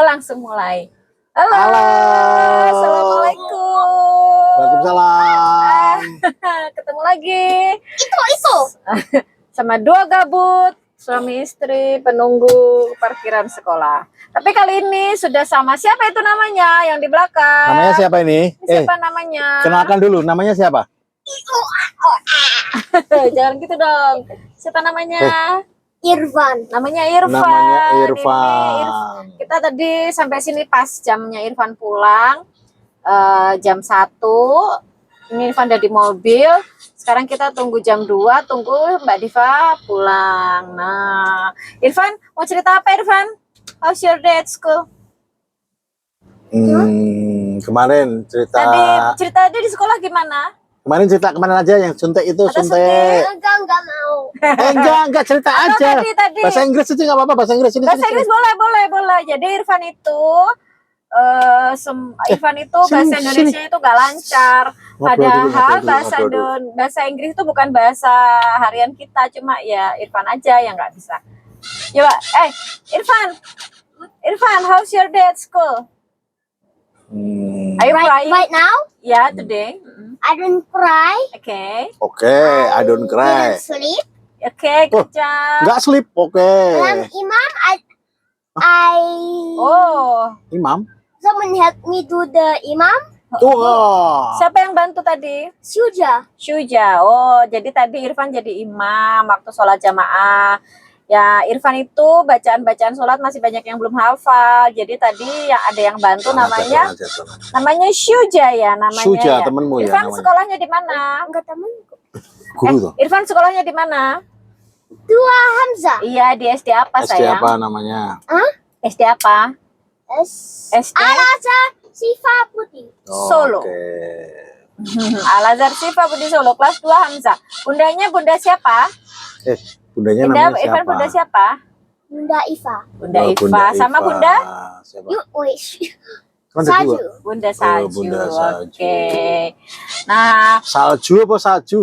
langsung mulai. Halo. Halo. Assalamualaikum. Waalaikumsalam. Ketemu lagi. Itu. Sama dua gabut, suami istri penunggu parkiran sekolah. Tapi kali ini sudah sama siapa itu namanya yang di belakang? Namanya siapa ini? Siapa namanya? Kenalkan dulu, namanya siapa? Jangan gitu dong. Siapa namanya? Irfan. Namanya Irfan. Namanya Ini Irfan. Kita tadi sampai sini pas jamnya Irfan pulang. Jam 1. Ini Irfan udah di mobil. Sekarang kita tunggu jam 2, tunggu Mbak Diva pulang. Nah, Irfan mau cerita apa Irfan? How's your day at school? Kemarin cerita. Tadi cerita aja di sekolah gimana? Kemarin cerita kemana aja yang suntik itu Ada suntik. Enggak mau. Enggak cerita Atau aja. tadi. Bahasa Inggris aja nggak apa-apa, bahasa Inggris ini. Bahasa Inggris boleh. Jadi Irfan itu Irfan itu bahasa Indonesia itu gak lancar. Padahal bahasa Inggris itu bukan bahasa harian kita, cuma ya Irfan aja yang nggak bisa. Coba, Irfan, how's your day at school? Are you crying? Right now, Yeah, today. I don't cry. Okay. Oke, I don't cry. Didn't sleep. Okay, good job. Nggak sleep, oke. Imam, Oh, Imam. someone help me do the imam. Wah. siapa yang bantu tadi? Syuja. Syuja. Oh, jadi tadi Irfan jadi imam waktu sholat jamaah. Ya, Irfan itu bacaan-bacaan sholat masih banyak yang belum hafal. Jadi tadi yang ada yang bantu namanya Syuja ya namanya. Syuja, ya. temenmu ya Irfan namanya. sekolahnya di mana? Enggak temanku. Guru tuh. Irfan sekolahnya di mana? Dua Hamzah. Iya, di SD apa SD sayang? apa namanya? SD apa? SD Al-Azhar Sifa Putih. Solo. Oke. Al-Azhar Sifa Budi Solo kelas 2 Hamzah. Bundanya bunda siapa? Bundanya Bunda namanya Irfan siapa? bunda siapa? Bunda Iva. Bunda Oh, Iva sama Bunda Siapa? Yuk, wish. Kan ada Salju. dua. Bunda Salju. Bunda Salju. Oke. Nah, Salju apa salju?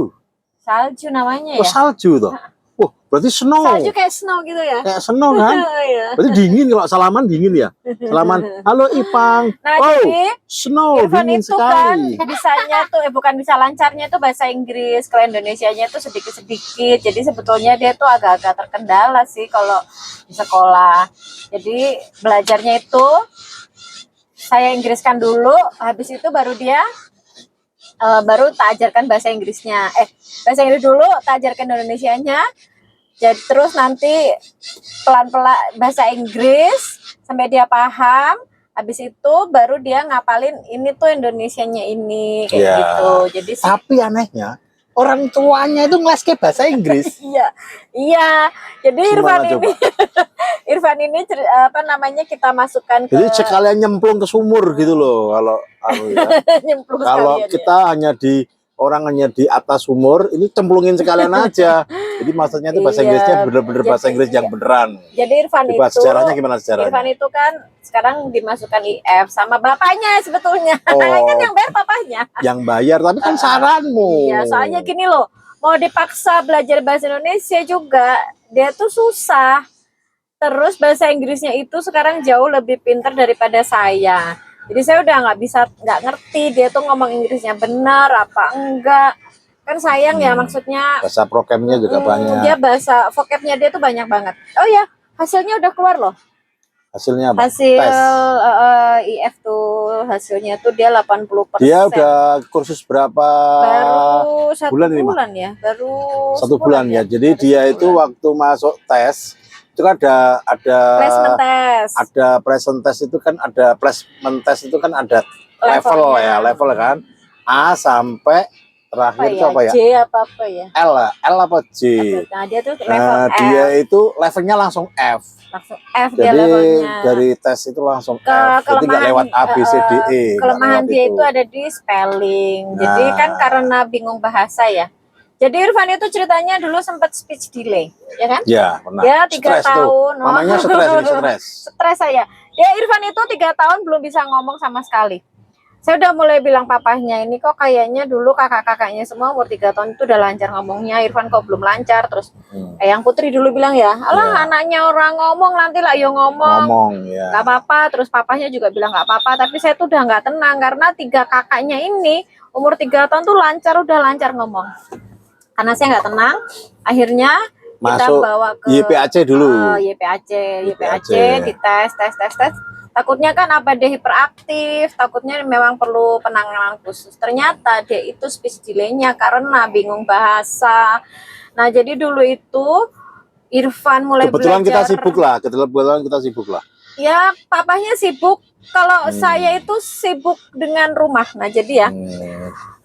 Salju namanya Oh, ya. salju toh. Wah, berarti snow. Salju kayak snow gitu ya. Kayak snow kan? Iya. Berarti dingin kalau salaman dingin ya. Salaman, halo Ipang. Nah, Oh, jadi snow Irfan dingin itu kan sekali. bisanya tuh bukan bisa lancarnya tuh bahasa Inggris, kalau Indonesianya tuh sedikit-sedikit. Jadi sebetulnya dia tuh agak-agak terkendala sih kalau di sekolah. Jadi belajarnya itu saya Inggriskan dulu, habis itu baru dia baru tak ajarkan bahasa Inggrisnya. Bahasa Inggris dulu, tak ajarkan Indonesianya. Jadi terus nanti pelan-pelan bahasa Inggris sampai dia paham. Habis itu baru dia ngapalin ini tuh Indonesianya ini kayak Ya. gitu. Jadi sih Tapi anehnya, orang tuanya itu ngeles bahasa Inggris. iya. Jadi Gimana coba? Irfan ini kita masukkan ke Jadi sekalian nyemplung ke sumur gitu loh. Kalau nyemplung kalau sekalian ya. kita hanya hanya di atas sumur, ini cemplungin sekalian aja. Jadi maksudnya itu bahasa Iya. Inggrisnya bener-bener bahasa Inggris yang beneran. Jadi Irfan Coba itu sejarahnya gimana sejarahnya? Irfan itu kan sekarang dimasukkan IF sama bapaknya sebetulnya. Oh. Kan yang bayar papanya. Yang bayar, tapi kan saranmu. Iya, soalnya gini loh, mau dipaksa belajar bahasa Indonesia juga, dia tuh susah. Terus bahasa Inggrisnya itu sekarang jauh lebih pintar daripada saya. Jadi saya udah nggak ngerti dia tuh ngomong Inggrisnya benar apa enggak. Kan sayang ya maksudnya. Bahasa prokemnya juga banyak. Dia bahasa vocabnya dia tuh banyak banget. Oh ya, hasilnya udah keluar loh. Hasilnya apa? Hasil Tes. IF tuh hasilnya tuh dia 80%. Dia udah kursus berapa? Baru satu bulan ini, bulan ya, baru 1 bulan ya. Jadi Baru dia 1 itu bulan. waktu masuk tes itu kan ada Placement test. ada present test itu kan ada placement test itu kan ada level Levelnya. ya, level kan A sampai terakhir itu apa ya? J apa ya? L apa J? Nah, dia tuh level Nah, F. dia itu levelnya langsung F. Langsung F dia Jadi levelnya. dari tes itu langsung F. Jadi nggak lewat A, B, C, D, E. nggak Kelemahan lewat dia itu ada di spelling. Jadi Nah. kan karena bingung bahasa ya. Jadi Irfan itu ceritanya dulu sempat speech delay, ya kan? Ya, pernah. Dia 3 Stres tuh. tahun. Mamanya stres, ini stres. Stres saya. Dia Irfan itu 3 tahun belum bisa ngomong sama sekali. Saya udah mulai bilang papahnya, ini kok kayaknya dulu kakak-kakaknya semua umur 3 tahun itu udah lancar ngomongnya, Irfan kok belum lancar. Terus Eyang Putri dulu bilang ya, alah Iya. anaknya orang ngomong nanti lah yo ngomong. Ngomong ya. Gak apa-apa. Terus papahnya juga bilang gak apa-apa, tapi saya tuh udah nggak tenang karena 3 kakaknya ini umur 3 tahun tuh udah lancar ngomong. Karena saya nggak tenang, akhirnya kita Masuk bawa ke YPAC dulu. YPAC dites, tes. Takutnya kan apa dia hiperaktif, takutnya memang perlu penanganan khusus. Ternyata dia itu speech delay-nya karena bingung bahasa. Nah, jadi dulu itu Irfan mulai Kebetulan kita belajar. kebetulan kita sibuk lah. Ya, papahnya sibuk. Kalau saya itu sibuk dengan rumah. Nah, jadi ya,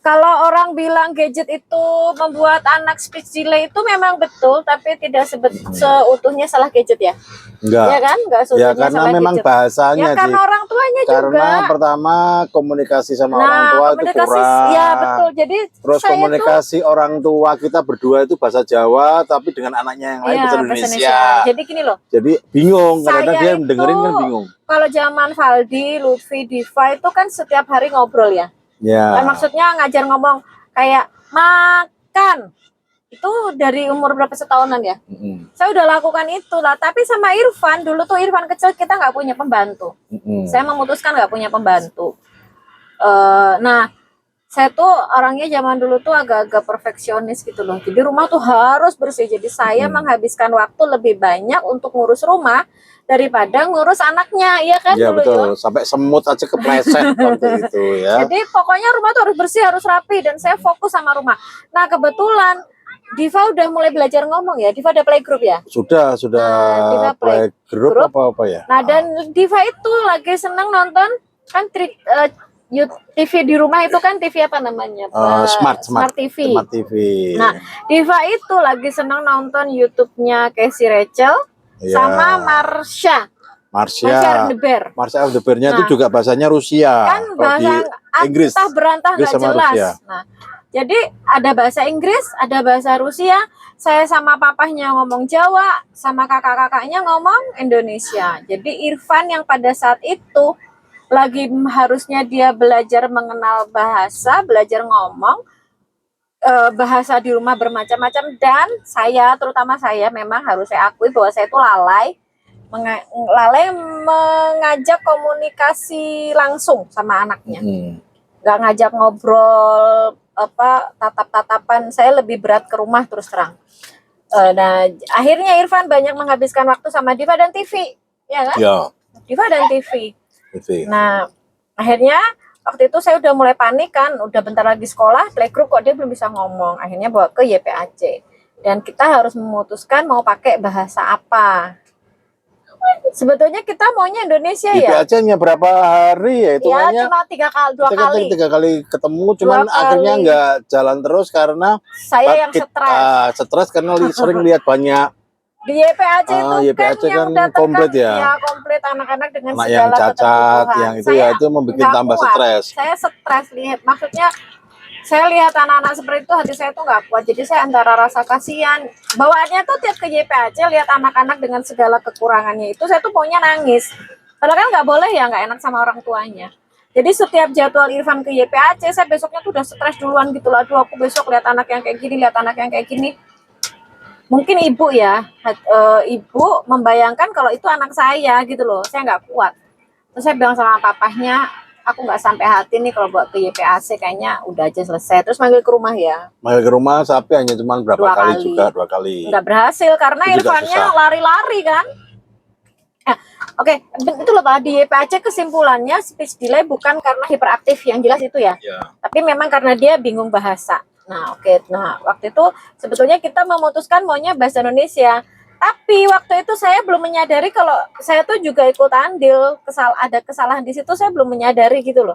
kalau orang bilang gadget itu membuat anak speech delay itu memang betul, tapi tidak seutuhnya salah gadget ya. Enggak. Ya kan? Enggak Ya seutuhnya karena salah memang gadget. bahasanya Ya karena sih. orang tuanya Karena juga. pertama komunikasi sama Nah, orang tua itu komunikasi, kurang. ya betul. Jadi Terus saya komunikasi orang tua kita berdua itu bahasa Jawa, tapi dengan anaknya yang lain Iya, bahasa bahasa Indonesia. Jadi gini loh, Jadi bingung, kadang-kadang Saya dia itu- dengerin kan bingung. kalau zaman Valdi, Lutfi, Diva itu kan setiap hari ngobrol ya. Ya. Kan maksudnya ngajar ngomong kayak makan. Itu dari umur berapa setahunan ya? Saya udah lakukan itu lah. Tapi sama Irfan, dulu tuh Irfan kecil kita nggak punya pembantu. Saya memutuskan nggak punya pembantu. Nah, saya tuh orangnya zaman dulu tuh agak-agak perfeksionis gitu loh. Jadi rumah tuh harus bersih. Jadi saya menghabiskan waktu lebih banyak untuk ngurus rumah daripada ngurus anaknya, iya kan Ya dulu betul, ya. sampai semut aja kepleset waktu itu ya. Jadi pokoknya rumah tuh harus bersih, harus rapi, dan saya fokus sama rumah. Nah, kebetulan Diva udah mulai belajar ngomong ya. Diva udah playgroup ya. Sudah Diva play group. grup apa ya? Nah, dan Diva itu lagi seneng nonton kan TV di rumah itu kan TV apa namanya? Smart TV. Smart TV. Nah, Diva itu lagi seneng nonton YouTube-nya Casey Rachel Ya. sama Marsha Marsha and the Bear. Marsha and the Bear-nya itu Nah, juga bahasanya Rusia. Kan Kalau di bahasa Inggris. entah berantah Inggris nggak sama jelas. Rusia. Nah, jadi ada bahasa Inggris, ada bahasa Rusia. Saya sama papahnya ngomong Jawa, sama kakak-kakaknya ngomong Indonesia. Jadi Irfan yang pada saat itu lagi harusnya dia belajar mengenal bahasa, belajar ngomong, bahasa di rumah bermacam-macam, dan saya, terutama saya, memang harus saya akui bahwa saya itu lalai mengajak komunikasi langsung sama anaknya. Nggak ngajak ngobrol apa tatap-tatapan. Saya lebih berat ke rumah terus terang. Nah, akhirnya Irfan banyak menghabiskan waktu sama Diva dan TV, ya kan? Ya. Diva dan TV. TV. Nah, akhirnya waktu itu saya udah mulai panik kan, udah bentar lagi sekolah, playgroup kok dia belum bisa ngomong. Akhirnya bawa ke YPAC. Dan kita harus memutuskan mau pakai bahasa apa. Sebetulnya kita maunya Indonesia ya. YPAC hanya berapa hari ya? Itu Ya, hanya cuma 2 kali. 3 kali ketemu, cuman 2 akhirnya kali. nggak jalan terus karena Saya yang stres. stres karena sering lihat banyak Di YPAC itu YPAC kan yang kan datang komplit ya. Ya, komplit anak-anak dengan anak yang segala cacat, kebutuhan. yang itu Saya ya itu membuat nggak tambah kuat. stres. Saya stres lihat, maksudnya saya lihat anak-anak seperti itu, hati saya tuh nggak kuat. Jadi saya antara rasa kasihan, bawaannya tuh tiap ke YPAC lihat anak-anak dengan segala kekurangannya itu, saya tuh pokoknya nangis. Padahal kan nggak boleh ya, nggak enak sama orang tuanya. Jadi setiap jadwal Irfan ke YPAC, saya besoknya tuh udah stres duluan gitu lah. Aduh, aku besok lihat anak yang kayak gini, lihat anak yang kayak gini. Mungkin ibu ya, ibu membayangkan kalau itu anak saya gitu loh, saya nggak kuat. Terus saya bilang sama papahnya, aku nggak sampai hati nih kalau buat ke YPAC, kayaknya udah aja selesai. Terus manggil ke rumah ya. Manggil ke rumah tapi hanya cuma berapa 2 kali kali. juga, 2 kali. Nggak berhasil karena Itu juga Irfannya susah. lari-lari kan. Oke, itu loh Pak, di YPAC kesimpulannya speech delay bukan karena hiperaktif, yang jelas itu ya. Ya. Tapi memang karena dia bingung bahasa. Nah, oke. Nah, waktu itu sebetulnya kita memutuskan maunya bahasa Indonesia. Tapi waktu itu saya belum menyadari kalau saya tuh juga ikut andil, ada kesalahan di situ, saya belum menyadari gitu loh.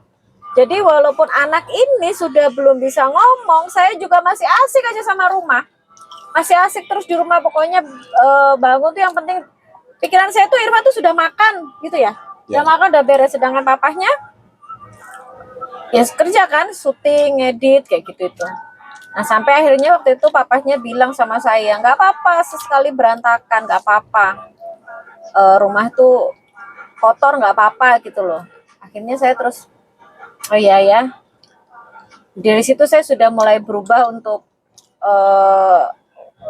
Jadi walaupun anak ini sudah belum bisa ngomong, saya juga masih asik aja sama rumah. Masih asik terus di rumah, pokoknya bangun tuh yang penting. Pikiran saya tuh Irfan tuh sudah makan gitu ya. Udah makan, udah beres, sedangkan papahnya ya kerja kan, syuting, ngedit kayak gitu itu. Nah, sampai akhirnya waktu itu papahnya bilang sama saya, nggak apa-apa sesekali berantakan, nggak apa-apa, rumah tuh kotor nggak apa-apa gitu loh. Akhirnya saya terus Oh iya ya. Dari situ saya sudah mulai berubah untuk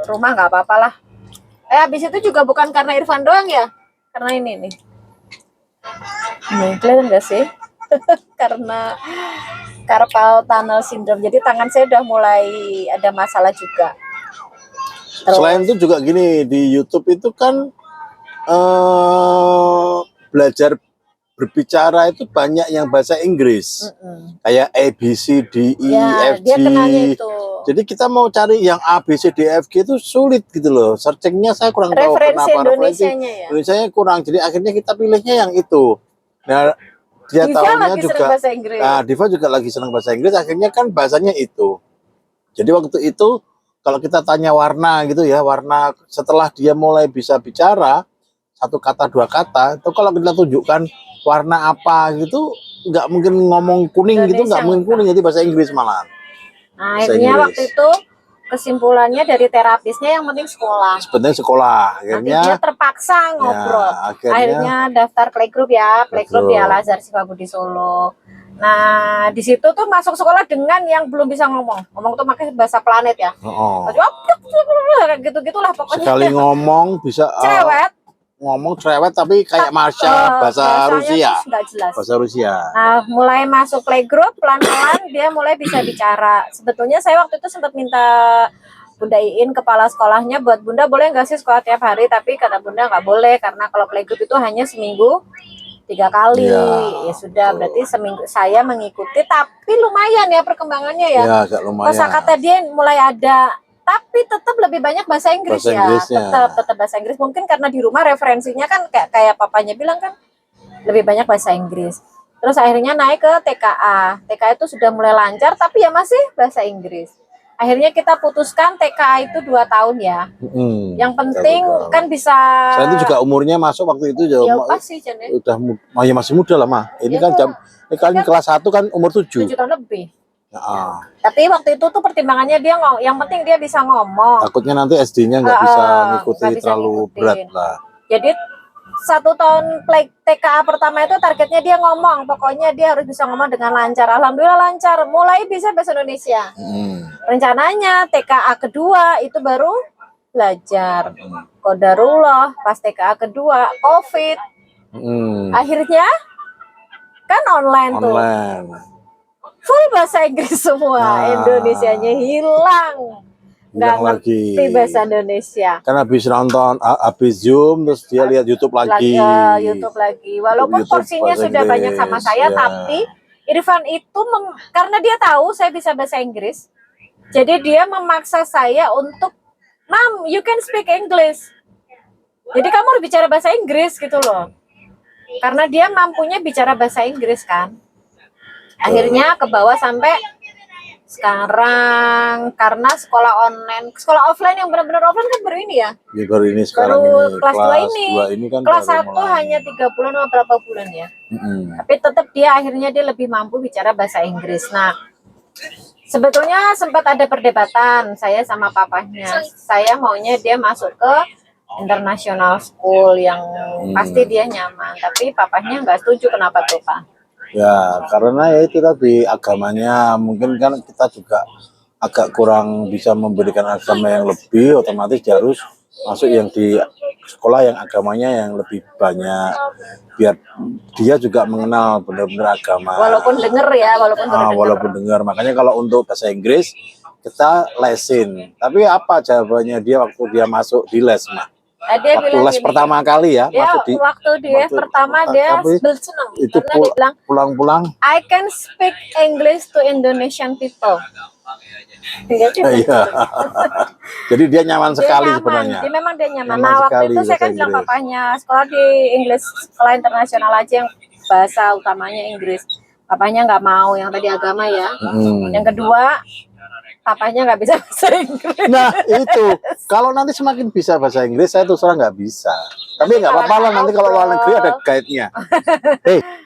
rumah nggak apa-apa lah. Habis itu juga bukan karena Irfan doang ya. Karena ini nih. Nih, kelihatan nggak sih? Karena carpal tunnel syndrome. Jadi tangan saya udah mulai ada masalah juga. Terus, Selain itu juga gini, di YouTube itu kan belajar berbicara itu banyak yang bahasa Inggris. Kayak A, B, C, D, E, ya, F, dia G. kenalnya itu. Jadi kita mau cari yang A, B, C, D, F, G itu sulit gitu loh. Searchingnya saya kurang tahu Referensi kenapa. Indonesianya ya. Indonesianya kurang. Jadi akhirnya kita pilihnya yang itu. Nah, dia Diva tahunya lagi juga. senang bahasa Inggris. Nah, Diva juga lagi senang bahasa Inggris. Akhirnya kan bahasanya itu. Jadi waktu itu kalau kita tanya warna gitu ya, warna setelah dia mulai bisa bicara satu kata dua kata, itu kalau kita tunjukkan warna apa gitu, nggak mungkin ngomong kuning gitu, nggak mungkin kuning, jadi bahasa Inggris malah. Nah, akhirnya waktu itu kesimpulannya dari terapisnya yang penting sekolah. Sebenarnya sekolah, akhirnya nanti dia terpaksa ngobrol. Ya, akhirnya daftar playgroup ya, playgroup di Al Azhar Sifabudi Solo. Nah, di situ tuh masuk sekolah dengan yang belum bisa ngomong. Ngomong tuh makanya bahasa planet ya. Kayak gitu-gitulah pokoknya. Sekali ngomong bisa cerewet. Ngomong cerewet tapi kayak Marsha bahasa Rusia. Bahasa Rusia. Nah, mulai masuk playgroup pelan-pelan dia mulai bisa bicara. Sebetulnya saya waktu itu sempat minta Bunda Iin, kepala sekolahnya, buat Bunda boleh nggak sih sekolah tiap hari? Tapi kata Bunda nggak boleh karena kalau playgroup itu hanya seminggu 3 kali. Ya sudah, berarti seminggu saya mengikuti, tapi lumayan ya perkembangannya ya. Agak lumayan. Kosakata dia mulai ada. Tapi tetap lebih banyak bahasa Inggris ya. Tetap bahasa Inggris. Mungkin karena di rumah referensinya kan kayak papanya bilang kan lebih banyak bahasa Inggris. Terus akhirnya naik ke TKA. TKA itu sudah mulai lancar tapi ya masih bahasa Inggris. Akhirnya kita putuskan TKA itu 2 tahun ya. Yang penting kan bisa. Saya itu juga umurnya masuk waktu itu ya pasti udah masih muda lah mah. Ini ya kan kelas 1 kan umur 7 tahun lebih. Tapi waktu itu tuh pertimbangannya dia yang penting dia bisa ngomong. Takutnya nanti SD-nya nggak bisa ngikuti terlalu berat lah. Jadi 1 tahun TKA pertama itu targetnya dia ngomong. Pokoknya dia harus bisa ngomong dengan lancar. Alhamdulillah lancar. Mulai bisa bahasa Indonesia. Rencananya TKA kedua itu baru belajar. Qadarullah pas TKA kedua COVID. Akhirnya kan online tuh. Full bahasa Inggris semua, Indonesianya hilang, nggak ngerti bahasa Indonesia. Kan habis nonton, habis Zoom, terus dia lihat YouTube lagi. YouTube lagi, walaupun porsinya sudah banyak sama saya, tapi Irfan itu karena dia tahu saya bisa bahasa Inggris, jadi dia memaksa saya untuk, Mom, you can speak English. Jadi kamu harus bicara bahasa Inggris gitu loh, karena dia mampunya bicara bahasa Inggris kan. Akhirnya ke bawah sampai sekarang karena sekolah online, sekolah offline yang benar-benar offline kan baru ini ya. Baru ini sekarang baru kelas 2 ini. Kan kelas 1 hanya 3 bulan atau berapa bulan ya. Tapi tetap dia akhirnya dia lebih mampu bicara bahasa Inggris. Nah, sebetulnya sempat ada perdebatan saya sama papahnya. Saya maunya dia masuk ke international school yang pasti dia nyaman. Tapi papahnya nggak setuju. Kenapa tuh, Pak? Ya, karena ya itu tadi agamanya mungkin kan kita juga agak kurang bisa memberikan agama yang lebih, otomatis dia harus masuk yang di sekolah yang agamanya yang lebih banyak biar dia juga mengenal benar-benar agama. Walaupun dengar ya, walaupun dengar. Makanya kalau untuk bahasa Inggris kita lesin. Tapi apa jawabannya dia waktu dia masuk di les mah? Dia waktu les pertama kali ya, waktu dia pertama dia senang itu pulang-pulang I can speak English to Indonesian people. Iya. Jadi dia nyaman sekali sebenarnya. Memang dia nyaman. Nah, waktu itu saya kan bilang papanya sekolah di English, sekolah internasional aja yang bahasa utamanya Inggris. Papanya nggak mau, yang tadi agama ya. Yang kedua, papanya nggak bisa bahasa Inggris. Nah itu, kalau nanti semakin bisa bahasa Inggris, saya terus terang nggak bisa. Tapi nggak apa-apa lah, nanti kalau luar negeri ada guide-nya.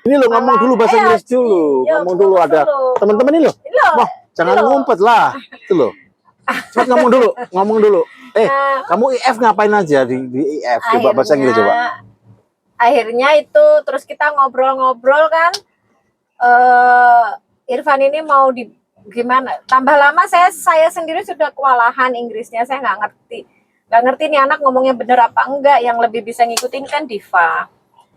Ini lo ngomong dulu bahasa Inggris dulu. Ngomong dulu ada teman-teman ini loh. Wah, jangan ngumpet lah. Itu loh. Cepat ngomong dulu. Kamu IF ngapain aja di IF? Coba bahasa Inggris coba. Akhirnya itu, terus kita ngobrol-ngobrol kan. Irfan ini mau di gimana? Tambah lama saya sendiri sudah kewalahan Inggrisnya, saya nggak ngerti nih anak ngomongnya bener apa enggak. Yang lebih bisa ngikutin kan Diva.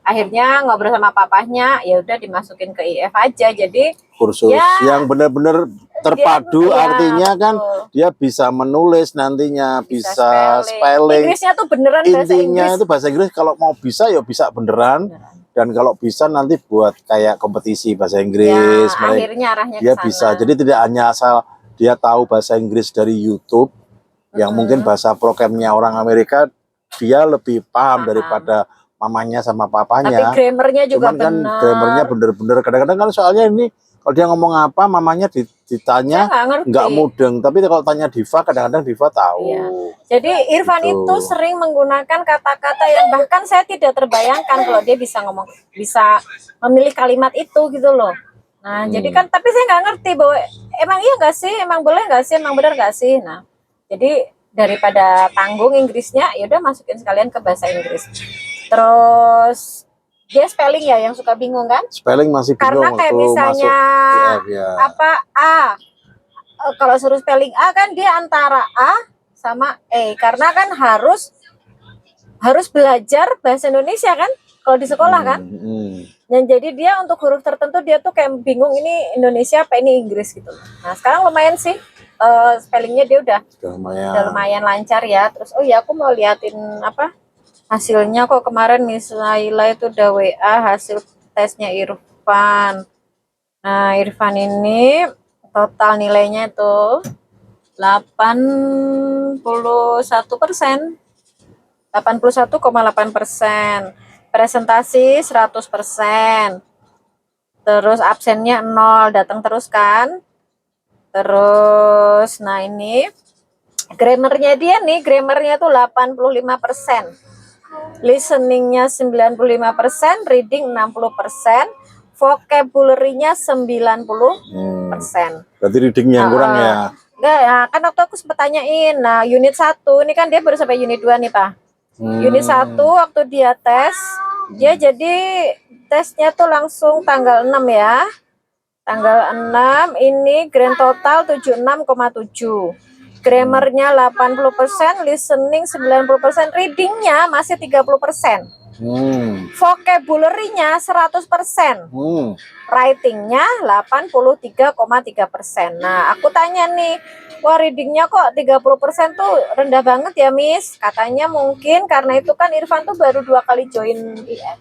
Akhirnya ngobrol sama papahnya, ya udah dimasukin ke IF aja. Jadi kursus ya, yang benar-benar terpadu, ya, artinya kan betul. dia bisa menulis nantinya, bisa spelling. spelling. Inggrisnya tuh beneran bahasa Intinya Inggris. itu bahasa Inggris, kalau mau bisa ya bisa beneran. Dan kalau bisa nanti buat kayak kompetisi bahasa Ya, Inggris, akhirnya arahnya dia ke bisa. sana. Jadi tidak hanya asal dia tahu bahasa Inggris dari YouTube, yang mungkin bahasa programnya orang Amerika dia lebih paham daripada mamanya sama Tapi papanya. grammarnya juga Cuman kan benar. grammarnya bener-bener, kadang-kadang kan soalnya ini kalau dia ngomong apa mamanya Saya ditanya nggak ngerti. nggak mudeng, tapi kalau tanya Diva kadang-kadang Diva tahu. Iya. Jadi Irfan Gitu. itu sering menggunakan kata-kata yang bahkan saya tidak terbayangkan kalau dia bisa memilih kalimat itu gitu loh. Nah, jadi kan tapi saya nggak ngerti bahwa emang iya nggak sih, emang boleh nggak sih, emang benar nggak sih. Nah, jadi daripada tanggung Inggrisnya, ya udah masukin sekalian ke bahasa Inggris. Terus dia spelling ya yang suka bingung kan? Spelling masih bingung Karena kayak waktu misalnya masuk IF ya. apa A, kalau suruh spelling A kan dia antara A sama E, karena kan harus belajar bahasa Indonesia kan kalau di sekolah kan. Dan jadi dia untuk huruf tertentu dia tuh kayak bingung ini Indonesia apa ini Inggris gitu. Nah sekarang lumayan sih spellingnya dia udah lumayan lancar ya. Terus oh ya aku mau liatin apa hasilnya, kok kemarin Miss Laila itu udah WA hasil tesnya Irfan. Nah Irfan ini total nilainya itu 81%, 81,8%, presentasi 100%, terus absennya 0, datang terus kan. Terus nah ini grammarnya dia nih, grammarnya tuh 85%. Listeningnya 95%, reading 60%, vocabulary-nya 90%. Berarti reading yang kurang ya? Enggak ya, kan waktu aku sempat tanyain. Nah, unit 1 ini kan dia baru sampai unit 2 nih, Pak. Unit 1 waktu dia tes, dia jadi tesnya tuh langsung tanggal 6 ya. Tanggal 6 ini grand total 76,7. Grammarnya 80%, listening 90%, readingnya masih 30%. Vocabulary-nya 100%. Writing-nya 83,3%. Nah, aku tanya nih, wah reading-nya kok 30% tuh rendah banget ya, Miss? Katanya mungkin karena itu kan Irfan tuh baru 2 kali join IF.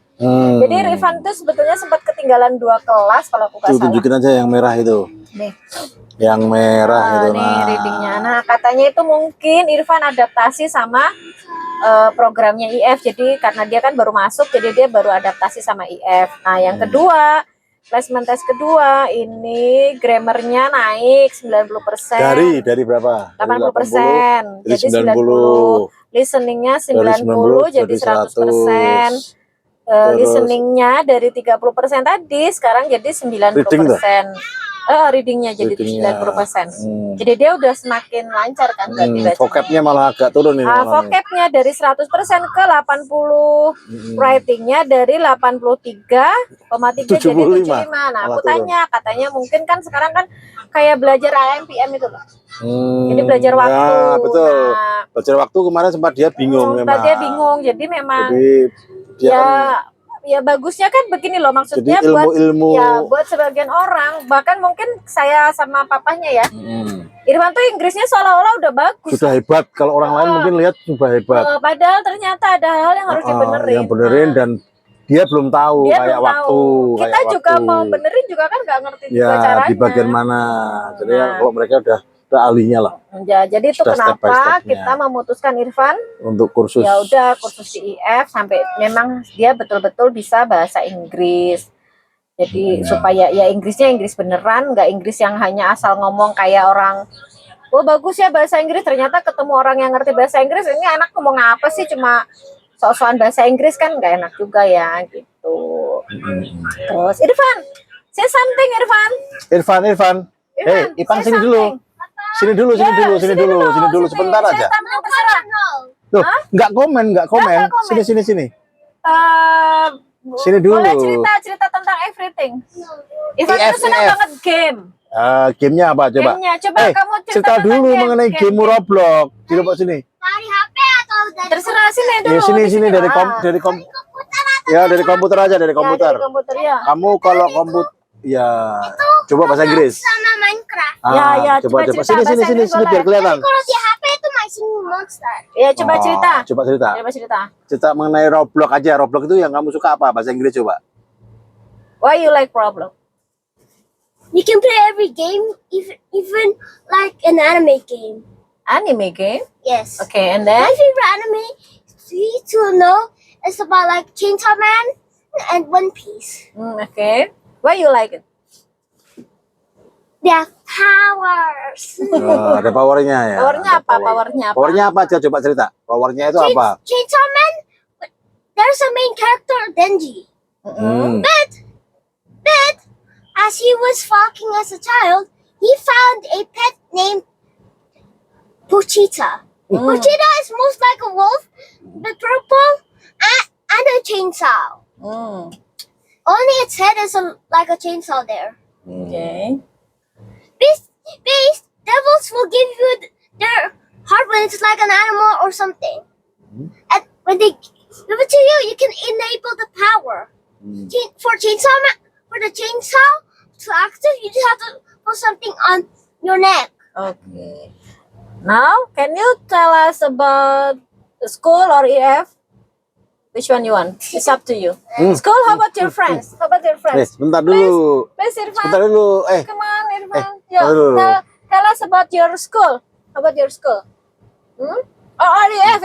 Jadi Irfan tuh sebetulnya sempat ketinggalan 2 kelas kalau aku nggak salah. Tunjukin aja yang merah itu. Nih. Yang merah itu. Nih readingnya. Nah katanya itu mungkin Irfan adaptasi sama programnya IF. Jadi karena dia kan baru masuk, jadi dia baru adaptasi sama IF. Nah yang kedua, placement test kedua ini grammarnya naik 90%. Dari berapa? 80%. Jadi 90. Listeningnya 90 jadi 100%. Listeningnya dari 30% tadi sekarang jadi 90%. Readingnya jadi 90%. Jadi dia udah semakin lancar kan berarti bacanya. Vocabnya malah agak turun ini. Vocabnya dari 100% ke 80. Writingnya dari 83,3 jadi 75. Nah aku tanya, katanya mungkin kan sekarang kan kayak belajar AMPM itu loh. Jadi belajar waktu. Ya, betul. Nah, belajar waktu kemarin sempat dia bingung memang. Dia bingung, jadi memang jadi, dia ya bagusnya kan begini loh, maksudnya jadi ilmu buat sebagian orang, bahkan mungkin saya sama papahnya ya, Irfan tuh Inggrisnya seolah-olah udah bagus, sudah hebat. Kalau orang lain mungkin lihat sudah hebat, padahal ternyata ada hal yang harus dibenerin. Yang benerin dan dia belum tahu kayak waktu. Kita juga mau benerin juga kan nggak ngerti juga caranya. Di bagian mana. Jadi kalau mereka udah ahlinya lah. Ya, jadi itu kenapa kita memutuskan Irfan untuk kursus. Ya udah kursus di IF sampai memang dia betul-betul bisa bahasa Inggris. Jadi supaya ya Inggrisnya Inggris beneran, nggak Inggris yang hanya asal ngomong kayak orang. Oh bagus ya bahasa Inggris, ternyata ketemu orang yang ngerti bahasa Inggris, ini anak ngomong apa sih, cuma sok-sokan bahasa Inggris kan nggak enak juga ya gitu. Terus Irfan, say something Irfan. Hey, Ipang sini dulu. Sini dulu sebentar aja. Tuh, nggak komen. Sini. Sini dulu. Boleh cerita tentang everything. Ivan tuh senang IF. banget game. Gamenya apa coba? Gamenya, coba kamu cerita cerita tentang dulu mengenai game. game Roblox. Coba sini. Dari HP atau dari Terserah sini dulu. Ya sini di dari komputer? ya dari komputer aja dari komputer. Ya, dari komputer ya. Kamu kalau komputer ya coba bahasa Inggris. sama Minecraft. Ya, Coba coba cerita sini bahasa sini Inggris biar boleh. kelihatan. Kalau di HP itu My Singing Monster. Ya, coba cerita. Coba cerita. Coba cerita. Cerita mengenai Roblox aja. Roblox itu yang kamu suka apa? Bahasa Inggris coba. Why you like Roblox? You can play every game, even like an anime game. Anime game. Yes. Okay, and then My favorite anime to know is about like Chainsaw Man and One Piece. okay. Why you like it? They have powers. Ada powernya ya. Powernya Ada apa? Powernya apa? Powernya apa aja coba cerita. Powernya itu apa? Chainsaw Man, there's a main character, Denji. But as he was walking as a child, he found a pet named Pochita. Pochita is most like a wolf, but purple and a chainsaw. Only its head is like a chainsaw there. Okay. Beast devils will give you their heart when it's like an animal or something. And when they give it to you, you can enable the power. For the chainsaw to active, you just have to put something on your neck. Okay. Now, can you tell us about the school or EF? Which one you want? It's up to you. School, how about your friends? How about your friends? Sebentar dulu. Please, Irfan. Sebentar dulu. Come on, Irfan. Yo, dulu. tell us about your school. How about your school? Or EF?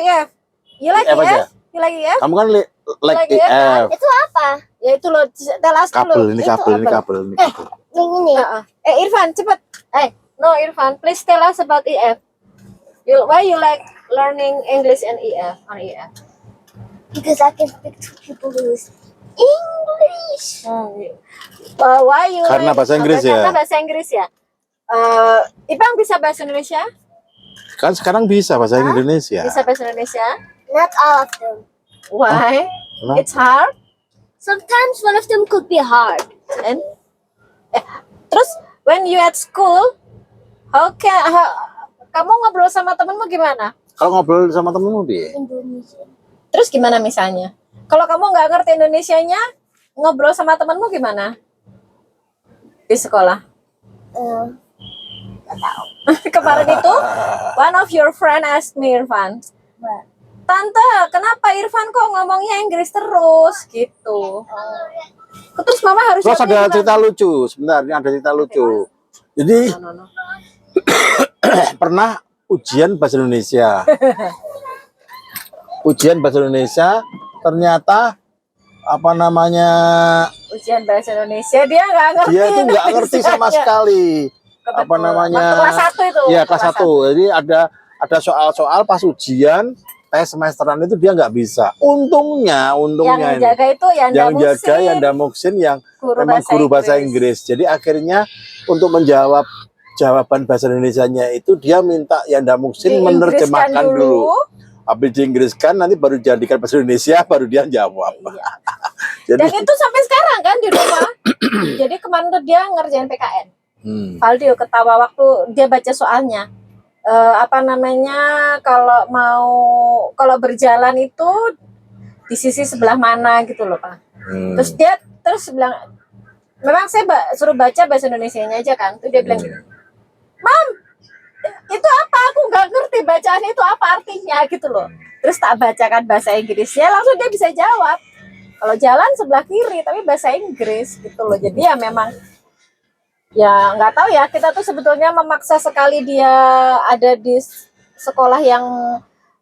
You like EF aja. EF? You like EF? Kamu kan like Lagi ya, kan? EF. Itu apa? Ya itu loh, tell us dulu. Kabel ini Itu kabel ini apa? kabel ini kabel. Yang ini. Irfan, cepet. No, Irfan, please tell us about EF. Why you like learning English and EF on EF? Because I can speak to people who is English. Why you Karena like- bahasa Inggris ya? Karena bahasa Inggris ya. Ipang bisa bahasa Indonesia? Kan sekarang bisa bahasa Indonesia. Bisa bahasa Indonesia? Not all of them. Why? Kenapa? It's hard. Sometimes one of them could be hard. And terus when you at school, kamu ngobrol sama temenmu gimana? Kalau ngobrol sama temenmu bi, Indonesia. Terus gimana misalnya? Kalau kamu nggak ngerti Indonesianya, ngobrol sama temenmu gimana? Di sekolah? Nggak tahu. Kemarin itu, one of your friend asked me, Irfan, Tante, kenapa Irfan kok ngomongnya Inggris terus? Gitu. Terus mama harus terus jawab ada gimana? cerita lucu. Sebentar, ini ada cerita lucu. Jadi No. pernah ujian bahasa Indonesia. Ujian bahasa Indonesia ternyata apa namanya Ujian bahasa Indonesia dia nggak ngerti. dia itu nggak ngerti sama Indonesianya. sekali. Betul. Apa namanya? Waktu kelas 1 itu. Iya kelas 1. Jadi ada soal-soal pas ujian tes semesteran itu dia nggak bisa. Untungnya Yang ini. jaga itu yang jaga Yanda Muksin yang memang guru bahasa Inggris. Jadi akhirnya untuk menjawab jawaban bahasa Indonesianya itu dia minta Yanda Muksin menerjemahkan dulu. Habis diinggriskan nanti baru jadikan bahasa Indonesia baru dia jawab. Iya. Jadi Dan itu sampai sekarang kan di rumah. Jadi kemarin tuh dia ngerjain PKN. Valdio ketawa waktu dia baca soalnya. Apa namanya, kalau berjalan itu di sisi sebelah mana gitu loh Pak. Terus dia bilang, memang saya suruh baca bahasa Indonesianya aja kan. Terus dia bilang, Mam, itu apa? Aku nggak ngerti bacaan itu apa artinya gitu loh. Terus tak bacakan bahasa Inggrisnya, langsung dia bisa jawab. Kalau jalan sebelah kiri, tapi bahasa Inggris gitu loh. Jadi ya memang, ya nggak tahu ya, kita tuh sebetulnya memaksa sekali dia ada di sekolah yang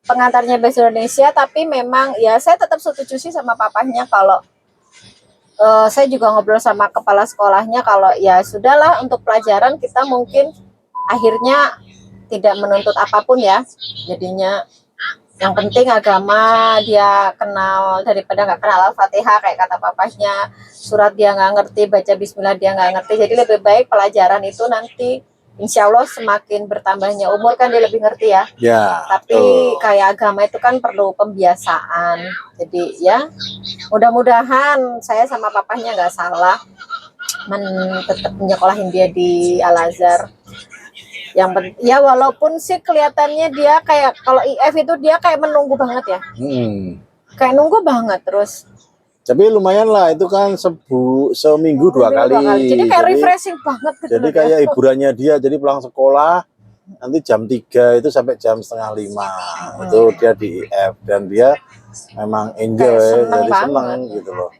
pengantarnya bahasa Indonesia, tapi memang ya saya tetap setuju sih sama papahnya kalau saya juga ngobrol sama kepala sekolahnya kalau ya sudahlah untuk pelajaran kita mungkin akhirnya tidak menuntut apapun ya, jadinya yang penting agama dia kenal daripada nggak kenal Al-Fatihah kayak kata papahnya, surat dia nggak ngerti, baca Bismillah dia nggak ngerti, jadi lebih baik pelajaran itu nanti insya Allah semakin bertambahnya umur kan dia lebih ngerti ya. ya. Tapi kayak agama itu kan perlu pembiasaan, jadi ya mudah-mudahan saya sama papahnya nggak salah. tetap menyekolahin dia di Al Azhar. Ya walaupun sih kelihatannya dia kayak kalau IF itu dia kayak menunggu banget ya, kayak nunggu banget terus. Tapi lumayan lah, itu kan seminggu dua kali. Jadi kayak refreshing banget gitu. Jadi kayak hiburannya dia, jadi pulang sekolah nanti jam 3 itu sampai jam setengah 5 itu dia di IF dan dia memang enjoy, jadi seneng gitu loh.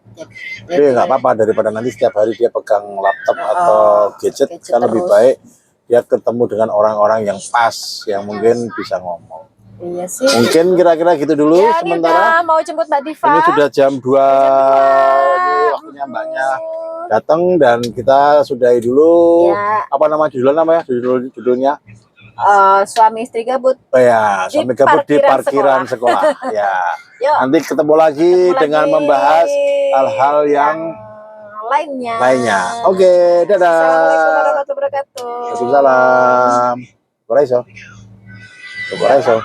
Jadi nggak apa-apa daripada nanti setiap hari dia pegang laptop atau gadget kan lebih baik dia ketemu dengan orang-orang yang pas, yang mungkin bisa ngomong. Iya sih. Mungkin kira-kira gitu dulu ya, sementara. Mau jemput Mbak Diva. Ini sudah jam 2, ini waktunya Mbaknya datang dan kita sudahi dulu. Ya. Apa nama judulnya? Suami istri gabut. Oh ya, suami gabut di parkiran sekolah. Ya. Nanti ketemu lagi dengan membahas hal-hal yang lainnya. Oke, dadah. Assalamualaikum warahmatullahi wabarakatuh. Waalaikumsalam. Waalaikumsalam.